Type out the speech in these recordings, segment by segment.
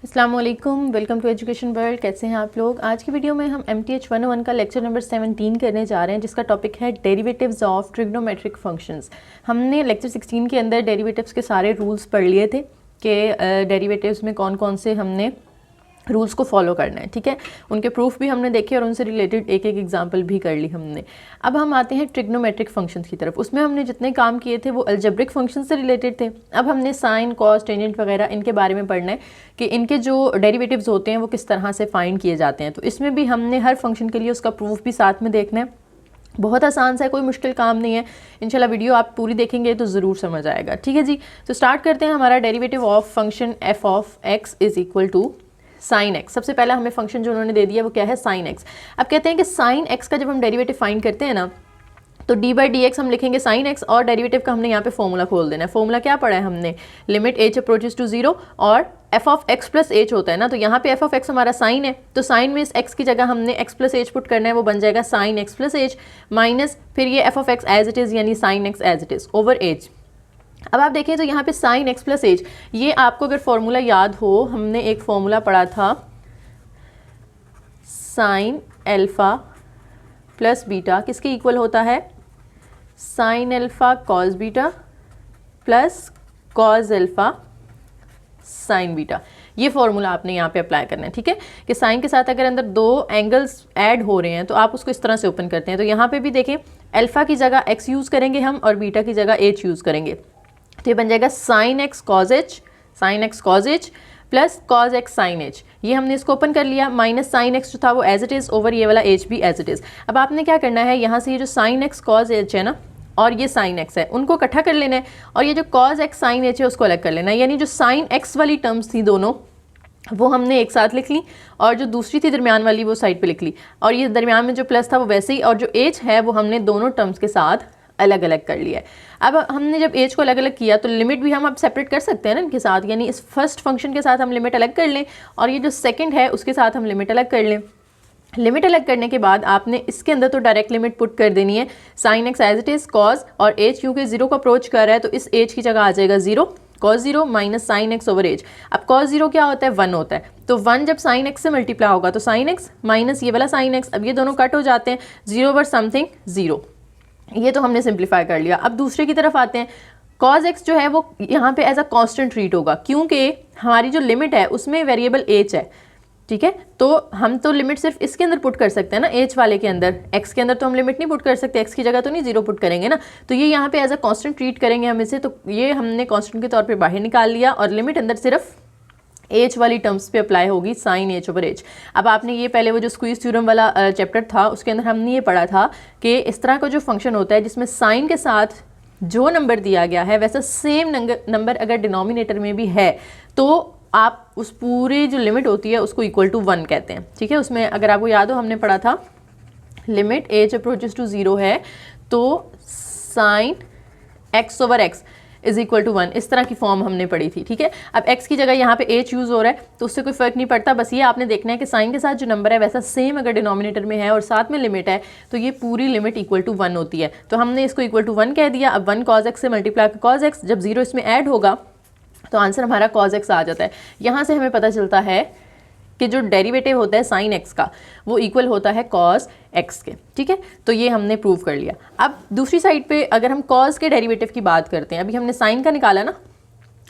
अस्सलाम वालेकुम, welcome to education world. कैसे हैं आप लोग। आज की वीडियो में हम MTH 101 का लेक्चर नंबर 17 करने जा रहे हैं, जिसका टॉपिक है डेरिवेटिव्स ऑफ ट्रिग्नोमेट्रिक फंक्शंस। हमने लेक्चर 16 के अंदर डेरिवेटिव्स के सारे रूल्स पढ़ लिए थे कि डेरिवेटिव्स में कौन कौन से हमने रूल्स को फॉलो करना है, ठीक है। उनके प्रूफ भी हमने देखे और उनसे रिलेटेड एक एक एग्जांपल भी कर ली हमने। अब हम आते हैं ट्रिग्नोमेट्रिक फंक्शंस की तरफ। उसमें हमने जितने काम किए थे वो अलजेब्रिक फंक्शन से रिलेटेड थे। अब हमने साइन, कॉस, टेंजेंट वगैरह इनके बारे में पढ़ना है कि इनके जो डेरिवेटिव्स होते हैं वो किस तरह से फाइंड किए जाते हैं। तो इसमें भी हमने हर फंक्शन के लिए उसका प्रूफ भी साथ में देखना है। बहुत आसान सा है, कोई मुश्किल काम नहीं है। इंशाल्लाह वीडियो आप पूरी देखेंगे तो ज़रूर समझ आएगा, ठीक है जी। तो स्टार्ट करते हैं। हमारा derivative of function f of x is equal to sine x. सबसे पहला हमें फंक्शन जो उन्होंने दे दिया वो क्या है, साइन एक्स। अब कहते हैं कि साइन एक्स का जब हम डेरिवेटिव फाइंड करते हैं ना, तो डी बाई डी एक्स हम लिखेंगे साइन एक्स, और डेरिवेटिव का हमने यहाँ पे फॉर्मूला खोल देना है। फॉर्मूला क्या पढ़ा है हमने, limit h approaches to zero और f of x plus h होता है ना। तो यहाँ पे एफ ऑफ एक्स हमारा साइन है, तो साइन में इस एक्स की जगह हमने एक्स प्लस एच पुट करना है, वो बन जाएगा sine x plus h minus फिर ये f of x as it is यानी sine x as it is over h. अब आप देखें तो यहाँ पे साइन एक्स प्लस एच, ये आपको अगर फॉर्मूला याद हो, हमने एक फॉर्मूला पढ़ा था साइन एल्फ़ा प्लस बीटा किसके इक्वल होता है, sign alpha cos beta plus cos alpha sign beta. ये फॉर्मूला आपने यहाँ पे अप्लाई करना है, ठीक है। कि साइन के साथ अगर अंदर दो एंगल्स ऐड हो रहे हैं तो आप उसको इस तरह से ओपन करते हैं। तो यहाँ पे भी देखें, अल्फ़ा की जगह एक्स यूज़ करेंगे हम और बीटा की जगह एच यूज़ करेंगे। तो ये बन जाएगा sine x cos h, sine x cos h plus cos x sine h. ये हमने इसको ओपन कर लिया, माइनस साइन एक्स जो था वो एज इट इज़ ओवर ये वाला एच भी एज इट इज़। अब आपने क्या करना है, यहाँ से ये जो साइन एक्स कॉज एच है ना और ये साइन एक्स है, उनको इकट्ठा कर लेना है, और ये जो कॉज एक्स साइन एच है उसको अलग कर लेना है। यानी जो साइन एक्स वाली टर्म्स थी दोनों, वो हमने एक साथ लिख ली, और जो दूसरी थी दरमियान वाली वो साइड पे लिख ली, और ये दरमियान में जो प्लस था वो वैसे ही, और जो एच है वो हमने दोनों टर्म्स के साथ अलग अलग कर लिया है। अब हमने जब एज को अलग अलग किया तो लिमिट भी हम अब सेपरेट कर सकते हैं ना इनके साथ, यानी इस फर्स्ट फंक्शन के साथ हम लिमिट अलग कर लें, और ये जो सेकंड है उसके साथ हम लिमिट अलग कर लें। लिमिट अलग करने के बाद आपने इसके अंदर तो डायरेक्ट लिमिट पुट कर देनी है, sine x as it is cos, और एज क्योंकि जीरो को अप्रोच कर रहा है तो इस एज की जगह आ जाएगा zero, cos zero minus sine x over h. अब कॉस जीरो क्या होता है, 1 होता है, तो 1 जब साइन एक्स से मल्टीप्लाई होगा तो साइन एक्स माइनस ये वाला साइन एक्स, अब ये दोनों कट हो जाते हैं, जीरो ओवर समथिंग जीरो। ये तो हमने सिंप्लीफाई कर लिया। अब दूसरे की तरफ आते हैं, कॉज एक्स जो है वो यहाँ पे एज अ कांस्टेंट ट्रीट होगा, क्योंकि हमारी जो लिमिट है उसमें वेरिएबल एच है, ठीक है। तो हम तो लिमिट सिर्फ इसके अंदर पुट कर सकते हैं ना, एच वाले के अंदर, एक्स के अंदर तो हम लिमिट नहीं पुट कर सकते, एक्स की जगह तो नहीं जीरो पुट करेंगे ना। तो ये यहाँ पे एज अ कांस्टेंट ट्रीट करेंगे हम इसे, तो ये हमने कांस्टेंट के तौर पे बाहर निकाल लिया, और लिमिट अंदर सिर्फ एच वाली टर्म्स पे अप्लाई होगी, साइन एच ओवर एच। अब आपने ये पहले वो जो स्क्वीज थ्योरम वाला चैप्टर था उसके अंदर हमने ये पढ़ा था कि इस तरह का जो फंक्शन होता है जिसमें साइन के साथ जो नंबर दिया गया है वैसा सेम नंबर अगर डिनोमिनेटर में भी है तो आप उस पूरी जो लिमिट होती है उसको इक्वल टू 1 कहते हैं, ठीक है। उसमें अगर आपको याद हो हमने पढ़ा था limit h approaches to zero है तो sine x over x is equal to 1, इस तरह की फॉर्म हमने पढ़ी थी, ठीक है। अब x की जगह यहाँ पे h यूज़ हो रहा है तो उससे कोई फ़र्क नहीं पड़ता, बस ये आपने देखना है कि साइन के साथ जो नंबर है वैसा सेम अगर डिनोमिनेटर में है और साथ में लिमिट है तो ये पूरी लिमिट इक्वल टू 1 होती है। तो हमने इसको इक्वल टू 1 कह दिया। अब 1 कॉज एक्स से मल्टीप्लाई कॉज एक्स, जब जीरो इसमें ऐड होगा तो आंसर हमारा कॉज एक्स आ जाता है। यहाँ से हमें पता चलता है कि जो डेरिवेटिव होता है साइन एक्स का वो इक्वल होता है कॉस एक्स के, ठीक है। तो ये हमने प्रूव कर लिया। अब दूसरी साइड पे अगर हम कॉस के डेरिवेटिव की बात करते हैं, अभी हमने साइन का निकाला ना,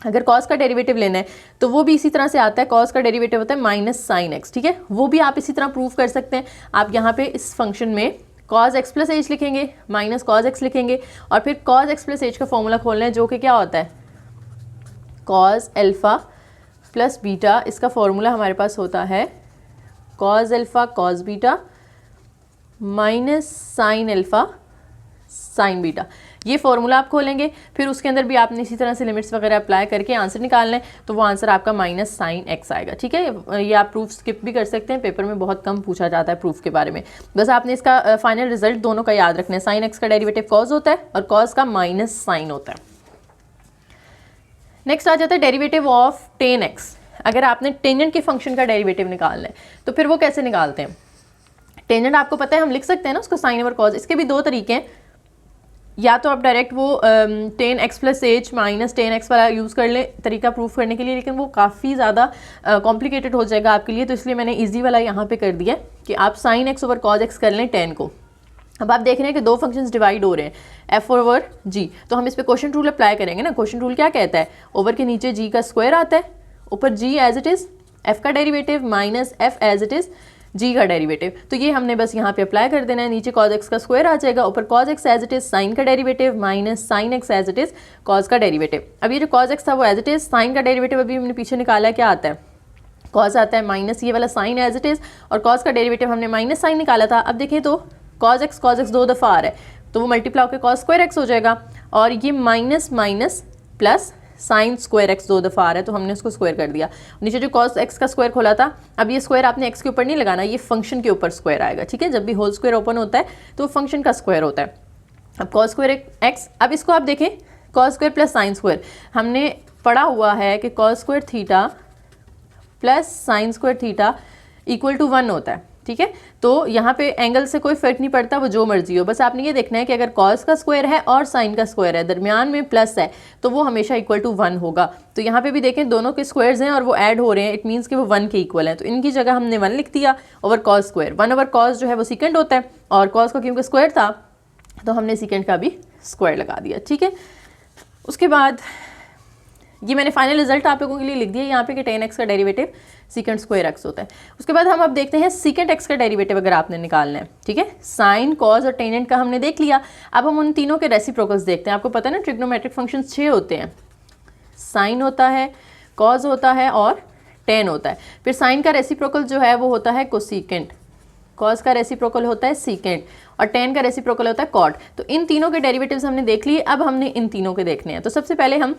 अगर कॉस का डेरिवेटिव लेना है तो वो भी इसी तरह से आता है, कॉस का डेरिवेटिव होता है माइनस साइन एक्स, ठीक है। वो भी आप इसी तरह प्रूव कर सकते हैं। आप यहाँ पे इस फंक्शन में कॉस एक्स प्लस एच लिखेंगे, माइनस कॉस एक्स लिखेंगे, और फिर कॉस एक्स प्लस एच का फॉर्मूला खोलना है जो कि क्या होता है, कॉस एल्फ़ा प्लस बीटा। इसका फॉर्मूला हमारे पास होता है cos alpha cos beta minus sign alpha sign beta. ये फॉर्मूला आप खोलेंगे, फिर उसके अंदर भी आपने इसी तरह से लिमिट्स वगैरह अप्लाई करके आंसर निकालना है, तो वो आंसर आपका माइनस साइन एक्स आएगा, ठीक है। ये आप प्रूफ स्किप भी कर सकते हैं, पेपर में बहुत कम पूछा जाता है प्रूफ के बारे में। बस आपने इसका फाइनल रिजल्ट दोनों का याद रखना है, साइन एक्स का डेरिवेटिव कॉस होता है और कॉस का माइनस साइन होता है। नेक्स्ट आ जाता है डेरिवेटिव ऑफ टेन एक्स। अगर आपने टेंजेंट के फंक्शन का डेरिवेटिव निकालना है तो फिर वो कैसे निकालते हैं। टेंजेंट आपको पता है हम लिख सकते हैं ना उसको साइन ओवर कॉस। इसके भी दो तरीके हैं, या तो आप डायरेक्ट वो 10x plus h minus 10x वाला यूज़ कर लें तरीका प्रूफ करने के लिए, लेकिन वो काफ़ी ज़्यादा कॉम्प्लिकेटेड हो जाएगा आपके लिए, तो इसलिए मैंने इजी वाला यहाँ पे कर दिया कि आप sign x over cos x कर लें 10 को। अब आप देख रहे हैं कि दो फंक्शंस डिवाइड हो रहे हैं f ओवर g, तो हम इस पर क्वेश्चन रूल अप्लाई करेंगे ना। क्वेश्चन रूल क्या कहता है, ओवर के नीचे g का स्क्वायर आता है, ऊपर g as it is f का derivative minus f as it is g का डेरिवेटिव, तो ये हमने बस यहाँ पे अप्लाई कर देना है। नीचे cos x का स्क्वायर आ जाएगा, ऊपर cos x as it is sine का derivative minus sine x as it is cos का डेरिवेटिव। अब ये जो cos x था वो एज इट इज़, साइन का डेरिवेटिव अभी हमने पीछे निकाला है, क्या आता है cos आता है, माइनस ये वाला साइन एज इट इज़, और cos का डेरिवेटिव हमने माइनस साइन निकाला था। अब देखें तो cos x दो दफ़ा आ रहा है, तो वो मल्टीप्लाई होकर cos स्क्वायर x हो जाएगा, और ये minus minus plus sine square x दो दफ़ा आ रहा है, तो हमने उसको स्क्वायर कर दिया। नीचे जो cos x का स्क्वायर खोला था, अब ये स्क्वायर आपने x के ऊपर नहीं लगाना, ये फंक्शन के ऊपर स्क्वायर आएगा, ठीक है। जब भी होल स्क्वायर ओपन होता है तो फंक्शन का स्क्वायर होता है। अब cos स्क्वायर x, अब इसको आप देखें cos square plus sine square, हमने पढ़ा हुआ है कि cos square theta plus sine square theta equal to 1 होता है, ठीक है। तो यहाँ पे एंगल से कोई फर्क नहीं पड़ता, वो जो मर्जी हो, बस आपने ये देखना है कि अगर cos का स्क्वायर है और साइन का स्क्वायर है, दरमियान में प्लस है, तो वो हमेशा इक्वल टू 1 होगा। तो यहाँ पे भी देखें दोनों के स्क्वायर्स हैं और वो ऐड हो रहे हैं, इट मीन्स कि वो 1 के इक्वल हैं, तो इनकी जगह हमने 1 लिख दिया over cos square. 1 over cos जो है वो सेकेंड होता है, और cos का क्योंकि स्क्वायर था तो हमने सेकेंड का भी स्क्वायर लगा दिया, ठीक है। उसके बाद ये मैंने फाइनल रिजल्ट आप लोगों के लिए लिख दिया यहाँ पे कि 10x का डेरिवेटिव सीकेंट स्क्वायर x होता है। उसके बाद हम अब देखते हैं सीकेंट x का डेरिवेटिव अगर आपने निकालना है, ठीक है। साइन कॉज और टेनेंट का हमने देख लिया, अब हम उन तीनों के रेसिप्रोकल्स देखते हैं। आपको पता है ना ट्रिग्नोमेट्रिक फंक्शंस 6 होते हैं, साइन होता है, कॉज होता है और टेन होता है। फिर साइन का रेसिप्रोकल जो है वो होता है कोसीकेंट, कॉज का रेसिप्रोकल होता है सीकेंट, और टेन का रेसिप्रोकल होता है कॉट। तो इन तीनों के डेरिवेटिव्स हमने देख लिए, अब हमने इन तीनों के देखने हैं। तो सबसे पहले हम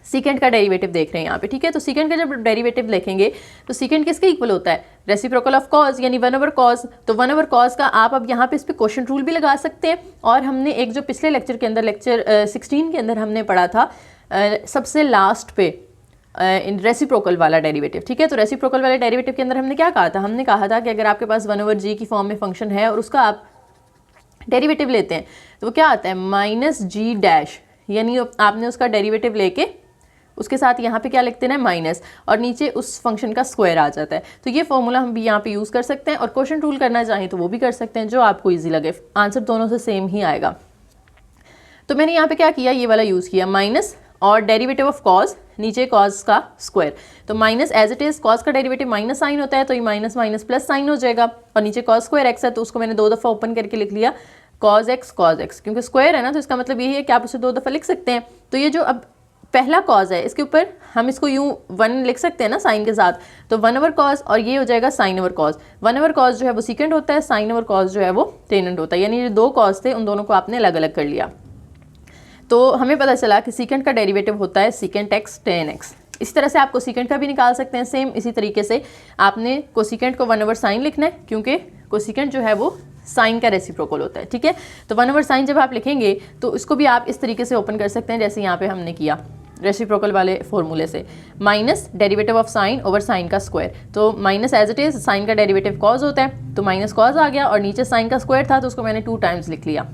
सीकेंट का डेरिवेटिव देख रहे हैं यहाँ पे, ठीक है। तो सीकेंट का जब डेरिवेटिव लिखेंगे तो सीकेंट किसके इक्वल होता है, रेसिप्रोकल ऑफ कॉज, यानी 1 ओवर कॉज। तो 1 ओवर कॉज का आप अब यहाँ पे इस पर क्वेश्चन रूल भी लगा सकते हैं, और हमने एक जो पिछले लेक्चर के अंदर लेक्चर 16 के अंदर हमने पढ़ा था सबसे लास्ट पे रेसिप्रोकल वाला डेरिवेटिव, ठीक है। तो रेसिप्रोकल वाले डेरिवेटिव के अंदर हमने क्या कहा था, हमने कहा था कि अगर आपके पास 1 ओवर जी की फॉर्म में फंक्शन है और उसका आप डेरिवेटिव लेते हैं तो वो क्या आता है माइनस जी डैश, यानी आपने उसका डेरिवेटिव लेके उसके साथ यहाँ पे क्या लिखते हैं माइनस, और नीचे उस फंक्शन का स्क्वायर आ जाता है। तो ये फॉर्मूला हम भी यहाँ पे यूज़ कर सकते हैं, और क्वेश्चन रूल करना चाहें तो वो भी कर सकते हैं, जो आपको इजी लगे, आंसर दोनों से सेम ही आएगा। तो मैंने यहाँ पे क्या किया, ये वाला यूज़ किया माइनस और डेरिवेटिव ऑफ कॉज, नीचे कॉज का स्क्वायर, तो minus as it is, cos का डेरिवेटिव माइनस साइन होता है तो ये माइनस माइनस प्लस साइन हो जाएगा, और नीचे कॉज स्क्वायर एक्स है तो उसको मैंने 2 दफ़ा ओपन करके लिख लिया कॉज एक्स, क्योंकि स्क्वायर है ना तो इसका मतलब यही है कि आप उसे 2 दफ़ा लिख सकते हैं। तो ये जो अब पहला कॉज है इसके ऊपर हम इसको यूँ 1 लिख सकते हैं ना साइन के साथ, तो 1 ओवर कॉज, और ये हो जाएगा sine over cos. 1 over cos जो है वो सीकेंट होता है, साइन ओवर कॉज जो है वो टेनेंट होता है, यानी जो 2 कॉज थे उन दोनों को आपने अलग अलग कर लिया। तो हमें पता चला कि सीकेंट का डेरिवेटिव होता है सीकेंट एक्स टेन एक्स। इसी तरह से आप कोसीकेंट का भी निकाल सकते हैं, सेम इसी तरीके से आपने कोसीकेंट को 1 ओवर साइन लिखना है, क्योंकि कोसीकेंट जो है वो साइन का रेसिप्रोकल होता है, ठीक है। तो 1 ओवर साइन जब आप लिखेंगे तो इसको भी आप इस तरीके से ओपन कर सकते हैं जैसे यहाँ पे हमने किया रेसिप्रोकल वाले फॉर्मूले से, minus derivative of sine over sine का स्क्वायर। तो minus as it is, sine का डेरिवेटिव कॉज होता है तो माइनस कॉज आ गया, और नीचे साइन का स्क्वायर था तो उसको मैंने 2 टाइम्स लिख लिया।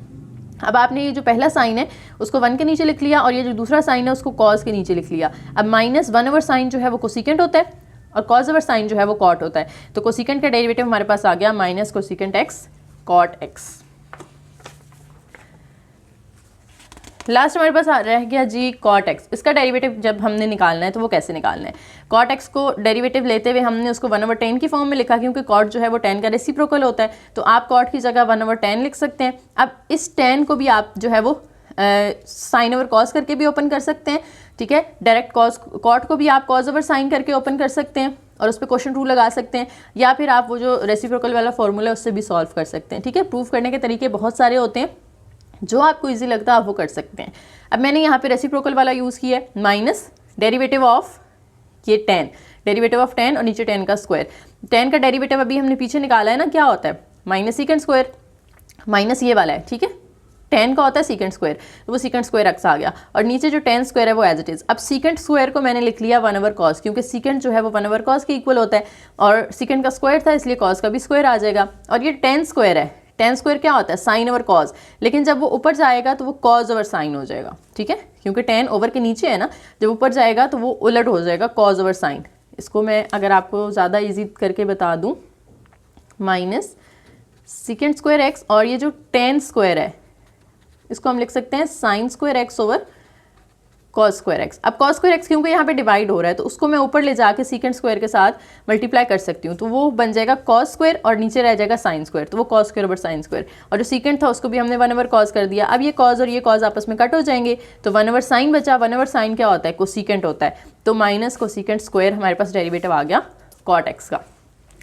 अब आपने ये जो पहला साइन है उसको 1 के नीचे लिख लिया, और ये जो दूसरा साइन है उसको कॉज के नीचे लिख लिया। अब माइनस 1 ओवर साइन जो है वो कोसीकेंट होता है, और कॉज ओवर साइन जो है वो कॉट होता है। तो कोसीकेंट का डेरिवेटिव हमारे पास आ गया minus cosecant x cot x. Last हमारे पास रह गया जी कॉट एक्स। इसका डेरिवेटिव जब हमने निकालना है तो वो कैसे निकालना है, कॉट एक्स को डेरिवेटिव लेते हुए हमने उसको 1 ओवर 10 की फॉर्म में लिखा, क्योंकि कॉट जो है वो 10 का रेसिप्रोकल होता है, तो आप कॉट की जगह 1 ओवर 10 लिख सकते हैं। अब इस 10 को भी आप जो है वो साइन ओवर कॉज करके भी ओपन कर सकते हैं, ठीक है। डायरेक्ट कॉज कॉट को भी आप कॉज ओवर साइन करके ओपन कर सकते हैं और उस पर क्वेश्चन रूल लगा सकते हैं, या फिर आप वो जो रेसिप्रोकल वाला फॉर्मूला है उससे भी सॉल्व कर सकते हैं, ठीक है। प्रूफ करने के तरीके बहुत सारे होते हैं, जो आपको इजी लगता है आप वो कर सकते हैं। अब मैंने यहाँ पे रेसिप्रोकल वाला यूज़ किया है, माइनस डेरिवेटिव ऑफ ये 10, डेरिवेटिव ऑफ 10 और नीचे 10 का स्क्वायर। 10 का डेरिवेटिव अभी हमने पीछे निकाला है ना, क्या होता है माइनस सीकेंट स्क्वायर, माइनस ये वाला है, ठीक है। 10 का होता है सीकेंट स्क्वायर, तो वो सीकेंट स्क्वायर एक्स आ गया, और नीचे जो 10 स्क्वायर है वो एज इट इज़। अब सीकेंट स्क्वायर को मैंने लिख लिया 1 ओवर कॉस, क्योंकि सीकेंट जो है वो 1 ओवर कॉस के इक्वल होता है, और सीकेंट का स्क्वायर था इसलिए कॉस का भी स्क्वायर आ जाएगा। और ये 10 स्क्वायर है, टेन स्क्वायर क्या होता है, साइन ओवर कॉज, लेकिन जब वो ऊपर जाएगा तो वो कॉज ओवर साइन हो जाएगा, ठीक है, क्योंकि टेन ओवर के नीचे है ना, जब ऊपर जाएगा तो वो उलट हो जाएगा, कॉज ओवर साइन। इसको मैं अगर आपको ज़्यादा ईजी करके बता दूं, माइनस सेकेंड स्क्वायर एक्स, और ये जो टेन स्क्वायर है इसको हम लिख सकते हैं sine square x over cos square x. अब कॉस स्क्वायर एक्स क्योंकि यहाँ पे डिवाइड हो रहा है तो उसको मैं ऊपर ले जाके सीकेंड स्क्वायर के साथ मल्टीप्लाई कर सकती हूँ, तो वो बन जाएगा कॉस स्क्वायर और नीचे रह जाएगा साइन स्क्वायर, तो वो cos square over sine square, और जो सीकेंड था उसको भी हमने 1 ओवर कॉस कर दिया। अब ये कॉस और ये कॉस आपस में कट हो जाएंगे, तो 1 ओवर साइन बचा। 1 ओवर साइन क्या होता है, कोसीकेंट होता है, तो माइनस कोसीकेंट स्क्वायर हमारे पास डेरिवेटिव आ गया कॉट एक्स का।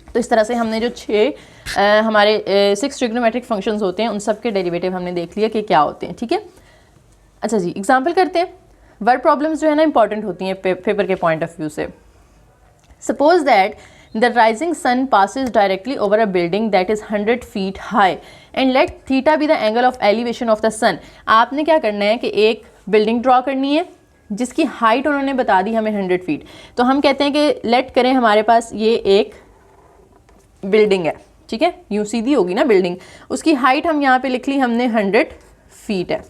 तो इस तरह से हमने जो 6 हमारे 6 ट्रिग्नोमेट्रिक फंक्शंस होते हैं उन सब के डेरिवेटिव हमने देख लिया कि क्या होते हैं, ठीक है। अच्छा जी, एग्जाम्पल करते हैं। वर्ड प्रॉब्लम्स जो है ना इंपॉर्टेंट होती हैं पेपर के पॉइंट ऑफ व्यू से। Suppose that the rising sun passes directly over a building that is 100 feet high and let theta be the angle of elevation of the sun. आपने क्या करना है कि एक बिल्डिंग ड्रॉ करनी है जिसकी हाइट उन्होंने बता दी हमें 100 फीट। तो हम कहते हैं कि लेट करें हमारे पास ये एक बिल्डिंग है, ठीक है, यूं सीधी होगी ना बिल्डिंग, उसकी हाइट हम यहाँ पे लिख ली हमने 100 फीट है।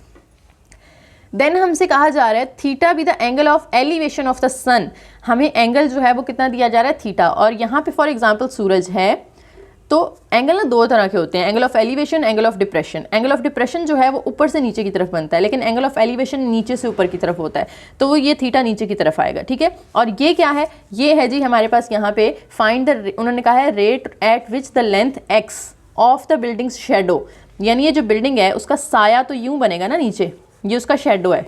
देन हमसे कहा जा रहा है theta be the angle of elevation of the sun. हमें एंगल जो है वो कितना दिया जा रहा है, थीटा, और यहाँ पे फॉर एग्जांपल सूरज है, तो एंगल ना 2 तरह के होते हैं, angle of elevation, angle of depression. Angle of depression जो है वो ऊपर से नीचे की तरफ बनता है, लेकिन एंगल ऑफ एलिवेशन नीचे से ऊपर की तरफ होता है, तो वो ये थीटा नीचे की तरफ आएगा, ठीक है। और ये क्या है, ये है जी हमारे पास यहाँ पे फाइंड द, उन्होंने कहा है rate at which the length x of the building shadow, यानी ये जो बिल्डिंग है उसका साया तो यूं बनेगा ना नीचे, ये उसका शेडो है,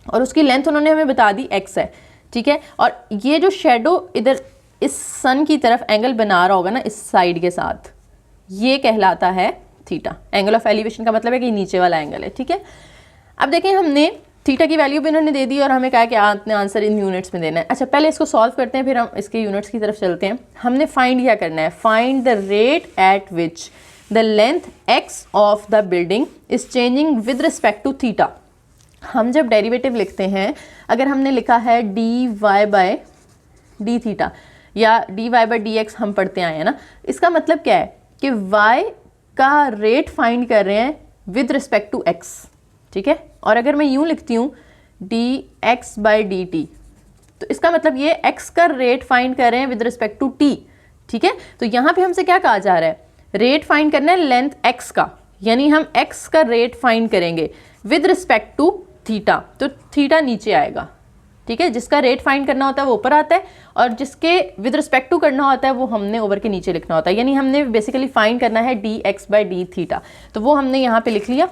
और उसकी लेंथ उन्होंने हमें बता दी एक्स है, ठीक है। और ये जो शेडो इधर इस सन की तरफ एंगल बना रहा होगा ना इस साइड के साथ, ये कहलाता है थीटा। एंगल ऑफ एलिवेशन का मतलब है कि नीचे वाला एंगल है, ठीक है। अब देखें हमने थीटा की वैल्यू भी इन्होंने दे दी और हमें कहा कि आपने आंसर इन यूनिट्स में देना है। अच्छा, पहले इसको सॉल्व करते हैं, फिर हम इसके यूनिट्स की तरफ चलते हैं। हमने फाइंड क्या करना है, find the rate at which the length x of the building is changing with respect to theta. हम जब डेरिवेटिव लिखते हैं, अगर हमने लिखा है d y by d theta या d y by d x हम पढ़ते आए हैं ना, इसका मतलब क्या है कि y का रेट फाइंड कर रहे हैं विद रिस्पेक्ट टू x, ठीक है। और अगर मैं यूं लिखती हूँ D x by D T, तो इसका मतलब ये x का रेट फाइंड कर रहे हैं विद रिस्पेक्ट टू t, ठीक है। तो यहाँ पे हमसे क्या कहा जा रहा है, रेट फाइंड करना है लेंथ x का, यानी हम x का रेट फाइंड करेंगे विद रिस्पेक्ट टू थीटा, तो थीटा नीचे आएगा, ठीक है। जिसका रेट फाइंड करना होता है वो ऊपर आता है, और जिसके विद रिस्पेक्ट टू करना होता है वो हमने ओवर के नीचे लिखना होता है, यानी हमने बेसिकली फाइंड करना है D x by D theta, तो वो हमने यहाँ पे लिख लिया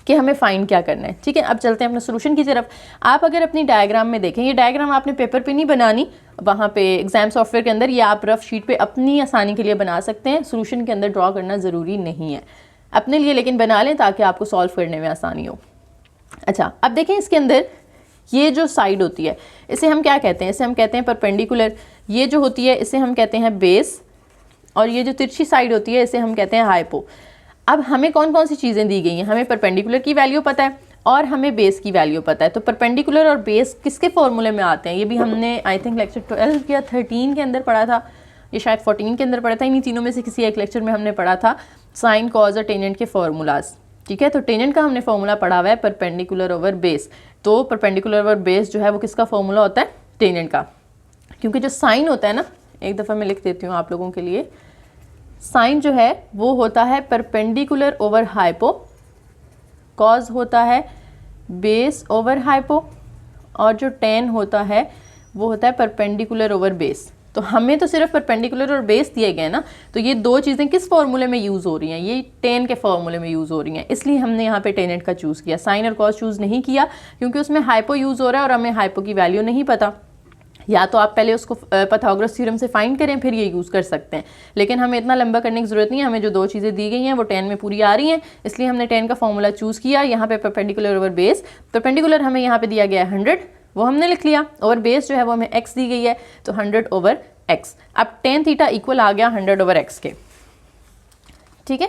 कि हमें फाइंड क्या करना है, ठीक है। अब चलते हैं अपने सोल्यूशन की तरफ। आप अगर अपनी डायग्राम में देखें, ये डायग्राम आपने पेपर पे नहीं बनानी, वहाँ पे एग्जाम सॉफ्टवेयर के अंदर, या आप रफ शीट पे अपनी आसानी के लिए बना सकते हैं, सोल्यूशन के अंदर ड्रॉ करना ज़रूरी नहीं है अपने लिए, लेकिन बना लें ताकि आपको सॉल्व करने में आसानी हो। अच्छा, अब देखें इसके अंदर ये जो साइड होती है इसे हम क्या कहते हैं, इसे हम कहते हैं परपेंडिकुलर। ये जो होती है इसे हम कहते हैं बेस, और ये जो तिरछी साइड होती है इसे हम कहते हैं हाइपो। अब हमें कौन कौन सी चीज़ें दी गई हैं, हमें परपेंडिकुलर की वैल्यू पता है और हमें बेस की वैल्यू पता है। तो परपेंडिकुलर और बेस किसके फॉर्मूले में आते हैं, ये भी हमने आई थिंक लेक्चर 12 या 13 के अंदर पढ़ा था, ये शायद 14 के अंदर पढ़ा था, इन्हीं तीनों में से किसी एक लेक्चर में हमने पढ़ा था साइन कॉज और टेंजेंट के फॉर्मूलाज, ठीक है। तो टेंजेंट का हमने फॉर्मूला पढ़ा हुआ है परपेंडिकुलर ओवर बेस, तो परपेंडिकुलर ओवर बेस जो है वो किसका फॉर्मूला होता है, टेंजेंट का। क्योंकि जो साइन होता है ना, एक दफ़ा मैं लिख देती हूँ आप लोगों के लिए, साइन जो है वो होता है परपेंडिकुलर ओवर हाइपो, कॉज होता है बेस ओवर हाइपो, और जो टेन होता है वो होता है परपेंडिकुलर ओवर बेस। तो हमें तो सिर्फ परपेंडिकुलर और बेस दिए गए ना, तो ये दो चीज़ें किस फॉर्मूले में यूज़ हो रही हैं, ये टेन के फॉर्मूले में यूज़ हो रही हैं, इसलिए हमने यहाँ पे टेनेंट का चूज़ किया, साइन और कॉस चूज़ नहीं किया, क्योंकि उसमें हाइपो यूज़ हो रहा है और हमें हाइपो की वैल्यू नहीं पता। या तो आप पहले उसको पाइथागोरस थ्योरम से फाइंड करें फिर ये यूज़ कर सकते हैं, लेकिन हमें इतना लंबा करने की ज़रूरत नहीं है, हमें जो दो चीज़ें दी गई हैं वो टेन में पूरी आ रही हैं, इसलिए हमने टेन का फॉर्मूला चूज़ किया। यहाँ पे परपेंडिकुलर ओवर बेस, परपेंडिकुलर हमें यहाँ पे दिया गया है 100, वो हमने लिख लिया, ओवर बेस जो है वो हमें x दी गई है, तो 100 ओवर x। अब टेन थीटा इक्वल आ गया 100 ओवर x के, ठीक है।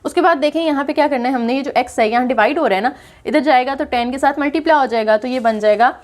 उसके बाद देखें यहाँ पे क्या करना है हमने, ये जो x है यहाँ डिवाइड हो रहा है ना, इधर जाएगा तो टेन के साथ मल्टीप्लाई हो जाएगा, तो ये बन जाएगा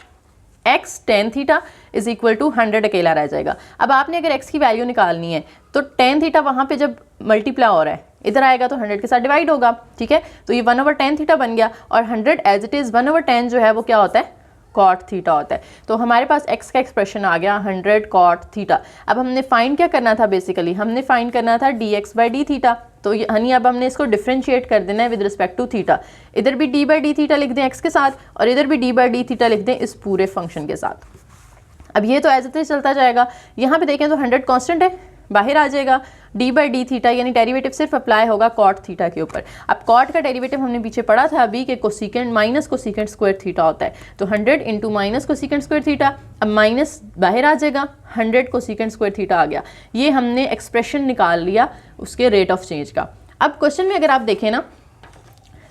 x tan theta is equal to 100 अकेला रह जाएगा। अब आपने अगर x की वैल्यू निकालनी है तो टेन थीटा वहाँ पे जब मल्टीप्लाई हो रहा है इधर आएगा तो 100 के साथ डिवाइड होगा, ठीक है। तो ये 1/10 थीटा बन गया और 100 एज इट इज़ 1/10 जो है वो क्या होता है, कॉट थीटा होता है। तो हमारे पास x का एक्सप्रेशन आ गया 100 कॉट थीटा। अब हमने फाइंड क्या करना था, बेसिकली हमने फाइंड करना था dx/d थीटा। तो हनी अब हमने इसको डिफरेंशिएट कर देना है विद रिस्पेक्ट टू थीटा। इधर भी d/d थीटा लिख दें x के साथ और इधर भी d/d थीटा लिख दें इस पूरे फंक्शन के साथ। अब ये तो एज इट इज चलता जाएगा। यहाँ पे देखें तो 100 कांस्टेंट है, बाहर आ जाएगा। d/d थीटा यानी डेरिवेटिव सिर्फ अप्लाई होगा कॉट थीटा के ऊपर। अब कॉट का डेरिवेटिव हमने पीछे पढ़ा था अभी कि cosecant minus cosecant square theta होता है। तो 100 into minus cosecant square theta, अब माइनस बाहर आ जाएगा, 100 कोसिकेंट स्क्वायर थीटा आ गया। ये हमने एक्सप्रेशन निकाल लिया उसके रेट ऑफ चेंज का। अब क्वेश्चन में अगर आप देखें ना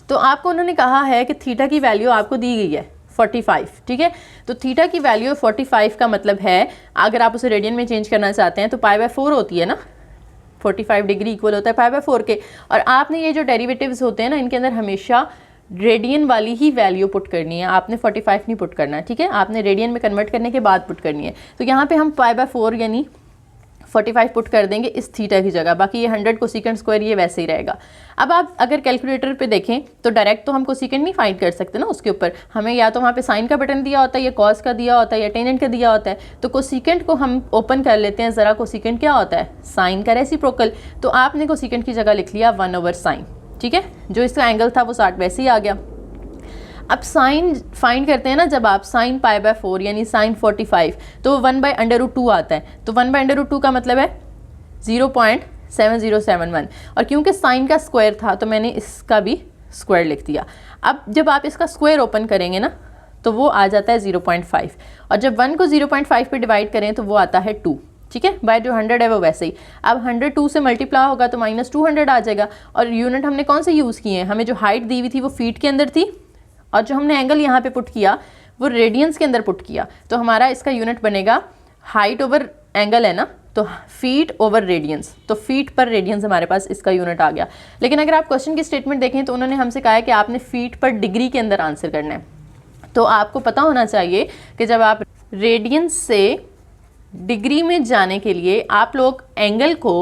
तो आपको उन्होंने कहा है कि थीटा की वैल्यू आपको दी गई है 45, ठीक है। तो थीटा की वैल्यू 45 का मतलब है अगर आप उसे रेडियन में चेंज करना चाहते हैं तो π/4 होती है ना, 45 डिग्री इक्वल होता है π/4 के। और आपने ये जो डेरिवेटिव्स होते हैं ना इनके अंदर हमेशा रेडियन वाली ही वैल्यू पुट करनी है, आपने 45 नहीं पुट करना, ठीक है। आपने रेडियन में कन्वर्ट करने के बाद पुट करनी है। तो यहाँ पे हम π/4 यानी 45 पुट कर देंगे इस थीटा की जगह, बाकी ये 100 कोसिकेंट स्क्वायर ये वैसे ही रहेगा। अब आप अगर कैलकुलेटर पे देखें तो डायरेक्ट तो हम कोसिकेंट नहीं फाइंड कर सकते ना, उसके ऊपर हमें या तो वहाँ पे साइन का बटन दिया होता है या कॉस का दिया होता है या टेनेंट का दिया होता है। तो कोसिकेंट को हम ओपन कर लेते हैं ज़रा। कोसिकेंट क्या होता है, साइन का रेसिप्रोकल। तो आपने कोसिकेंट की जगह लिख लिया 1/sin, ठीक है। जो इसका एंगल था वो 60 वैसे ही आ गया। अब साइन फाइंड करते हैं ना जब आप, साइन π/4 यानी साइन 45 तो 1/√2 आता है। तो 1/√2 का मतलब है 0.7071 और क्योंकि साइन का स्क्वायर था तो मैंने इसका भी स्क्वायर लिख दिया। अब जब आप इसका स्क्वायर ओपन करेंगे ना तो वो आ जाता है 0.5 और जब 1 को 0.5 पे डिवाइड करें तो वो आता है 2, ठीक है। बाय जो 100 है वो वैसे ही। अब 100 2 से मल्टीप्लाई होगा तो -200 आ जाएगा। और यूनिट हमने कौन से यूज़ किए हैं, हमें जो हाइट दी हुई थी वो फीट के अंदर थी और जो हमने एंगल यहाँ पे पुट किया वो रेडियंस के अंदर पुट किया। तो हमारा इसका यूनिट बनेगा हाइट ओवर एंगल है ना, तो फीट ओवर रेडियंस। तो फीट पर रेडियंस हमारे पास इसका यूनिट आ गया। लेकिन अगर आप क्वेश्चन की स्टेटमेंट देखें तो उन्होंने हमसे कहा है कि आपने फीट पर डिग्री के अंदर आंसर करना है। तो आपको पता होना चाहिए कि जब आप रेडियंस से डिग्री में जाने के लिए आप लोग एंगल को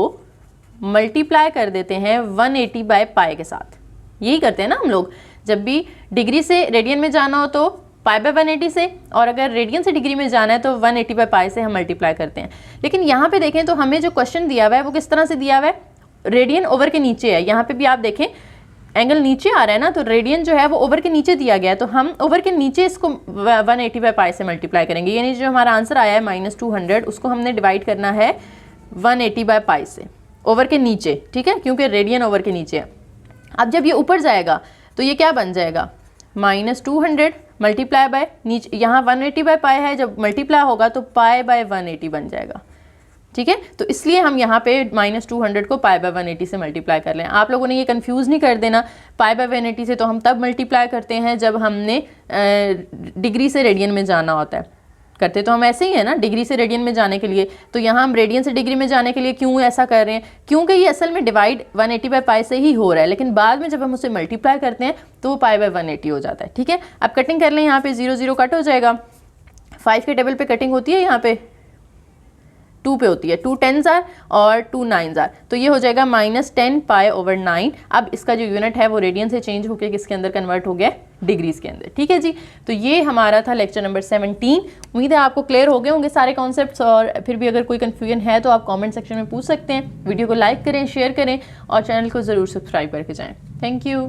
मल्टीप्लाई कर देते हैं 180/π के साथ। यही करते हैं ना हम लोग, जब भी डिग्री से रेडियन में जाना हो तो π/180 से, और अगर रेडियन से डिग्री में जाना है तो 180/π से हम मल्टीप्लाई करते हैं। लेकिन यहाँ पे देखें तो हमें जो क्वेश्चन दिया हुआ है वो किस तरह से दिया हुआ है, रेडियन ओवर के नीचे है। यहाँ पे भी आप देखें एंगल नीचे आ रहा है ना, तो रेडियन जो है वो ओवर के नीचे दिया गया है। तो हम ओवर के नीचे इसको 180/π से मल्टीप्लाई करेंगे, यानी जो हमारा आंसर आया है -200 उसको हमने डिवाइड करना है 180/π से, ओवर के नीचे, ठीक है, क्योंकि रेडियन ओवर के नीचे है। अब जब ये ऊपर जाएगा तो ये क्या बन जाएगा, -200 मल्टीप्लाई बाय नीचे, यहाँ 180/π है, जब मल्टीप्लाई होगा तो π/180 बन जाएगा, ठीक है। तो इसलिए हम यहाँ पे -200 को π/180 से मल्टीप्लाई कर लें। आप लोगों ने ये कंफ्यूज नहीं कर देना। π/180 से तो हम तब मल्टीप्लाई करते हैं जब हमने डिग्री से रेडियन में जाना होता है। करते तो हम ऐसे ही है ना, डिग्री से रेडियन में जाने के लिए। तो यहाँ हम रेडियन से डिग्री में जाने के लिए क्यों ऐसा कर रहे हैं, क्योंकि ये असल में डिवाइड 180/π से ही हो रहा है, लेकिन बाद में जब हम उसे मल्टीप्लाई करते हैं तो वो π/180 हो जाता है, ठीक है। अब कटिंग कर लें, यहाँ पे 0 0 कट हो जाएगा। 5 के टेबल पे कटिंग होती है, यहाँ पे 2 पे होती है, 2 10s आर और 2 9s आर, तो ये हो जाएगा -10π/9। अब इसका जो यूनिट है वो रेडियन से चेंज होकर किसके अंदर कन्वर्ट हो गया, डिग्रीज के अंदर, ठीक है जी। तो ये हमारा था लेक्चर नंबर 17। उम्मीद है आपको क्लियर हो गए होंगे सारे कॉन्सेप्ट्स, और फिर भी अगर कोई कन्फ्यूजन है तो आप कमेंट सेक्शन में पूछ सकते हैं। वीडियो को लाइक करें, शेयर करें और चैनल को ज़रूर सब्सक्राइब करके जाएँ। Thank you.